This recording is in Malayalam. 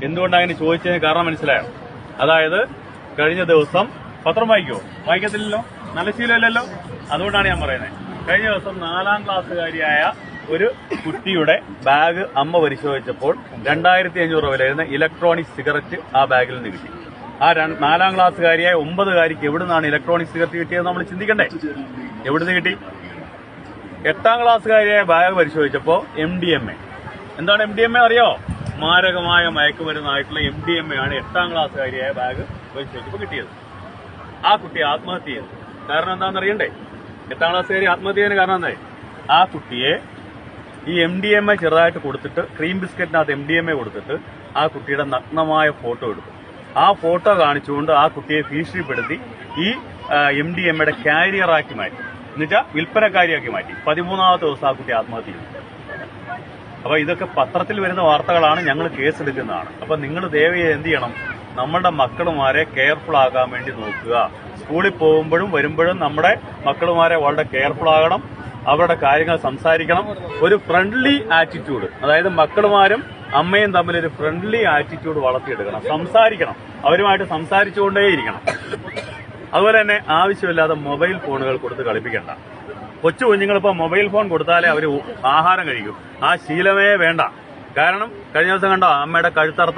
എന്തുകൊണ്ടാണ് അങ്ങനെ ചോദിച്ചതിന് കാരണം മനസ്സിലായോ? അതായത് കഴിഞ്ഞ ദിവസം പത്രം വായിക്കത്തില്ലല്ലോ, നല്ല ശീലമില്ലല്ലോ. അതുകൊണ്ടാണ് ഞാൻ പറയുന്നത്. കഴിഞ്ഞ ദിവസം 4ാം ക്ലാസ്സുകാരിയായ ഒരു കുട്ടിയുടെ ബാഗ് അമ്മ പരിശോധിച്ചപ്പോൾ 2500 രൂപ വിലയിരുന്ന ഇലക്ട്രോണിക് സിഗരറ്റ് ആ ബാഗിൽ നിന്ന് കിട്ടി. ആ 4ാം ക്ലാസ്സുകാരിയായ 9കാരിക്ക് എവിടുന്നാണ് ഇലക്ട്രോണിക് സിഗരറ്റ് കിട്ടിയത് നമ്മൾ ചിന്തിക്കണ്ടേ? എവിടുന്ന് കിട്ടി? 8ാം ക്ലാസ്സുകാരിയായ ബാഗ് പരിശോധിച്ചപ്പോൾ MDMA. എന്താണ് MDMA അറിയോ? മാരകമായ മയക്കുമരുന്നായിട്ടുള്ള MDMA ആണ് 8ാം ക്ലാസ്സുകാരിയായ ബാഗ് പരിശോധിച്ചപ്പോൾ കിട്ടിയത്. ആ കുട്ടി ആത്മഹത്യ ചെയ്തു. കാരണം എന്താണെന്നറിയണ്ടേ? 8ാം ക്ലാസ്സുകാരി ആത്മഹത്യ ചെയ്യുന്നതിന് കാരണം എന്തായി? ആ കുട്ടിയെ ഈ MDMA ചെറുതായിട്ട് കൊടുത്തിട്ട്, ക്രീം ബിസ്ക്കറ്റിനകത്ത് MDMA കൊടുത്തിട്ട് ആ കുട്ടിയുടെ നഗ്നമായ ഫോട്ടോ എടുത്തു. ആ ഫോട്ടോ കാണിച്ചുകൊണ്ട് ആ കുട്ടിയെ ഭീഷണിപ്പെടുത്തി ഈ MDMAയുടെ കാരിയറാക്കി മാറ്റി, എന്നുവെച്ചാൽ വിൽപ്പനക്കാരിയാക്കി മാറ്റി. 13ാമത്തെ ദിവസം ആ കുട്ടി ആത്മഹത്യ ചെയ്തു. അപ്പൊ ഇതൊക്കെ പത്രത്തിൽ വരുന്ന വാർത്തകളാണ്, ഞങ്ങൾ കേസെടുക്കുന്നതാണ്. അപ്പൊ നിങ്ങൾ ദയവായി എന്ത് ചെയ്യണം? നമ്മളുടെ മക്കളുമാരെ കെയർഫുൾ ആകാൻ വേണ്ടി നോക്കുക. സ്കൂളിൽ പോകുമ്പോഴും വരുമ്പോഴും നമ്മുടെ മക്കളുമാരെ വളരെ കെയർഫുൾ ആകണം. അവരുടെ കാര്യങ്ങൾ സംസാരിക്കണം. ഒരു ഫ്രണ്ട്ലി ആറ്റിറ്റ്യൂഡ്, അതായത് മക്കളുമാരും അമ്മയും തമ്മിൽ ഒരു ഫ്രണ്ട്ലി ആറ്റിറ്റ്യൂഡ് വളർത്തിയെടുക്കണം. സംസാരിക്കണം, അവരുമായിട്ട് സംസാരിച്ചുകൊണ്ടേയിരിക്കണം. അതുപോലെ തന്നെ ആവശ്യമില്ലാതെ മൊബൈൽ ഫോണുകൾ കൊടുത്ത് കളിപ്പിക്കണ്ട. കൊച്ചു കുഞ്ഞുങ്ങളിപ്പോൾ മൊബൈൽ ഫോൺ കൊടുത്താലേ അവർ ആഹാരം കഴിക്കും. ആ ശീലമേ വേണ്ട. കാരണം കഴിഞ്ഞ ദിവസം കണ്ടോ, അമ്മയുടെ കഴുത്തറുത്ത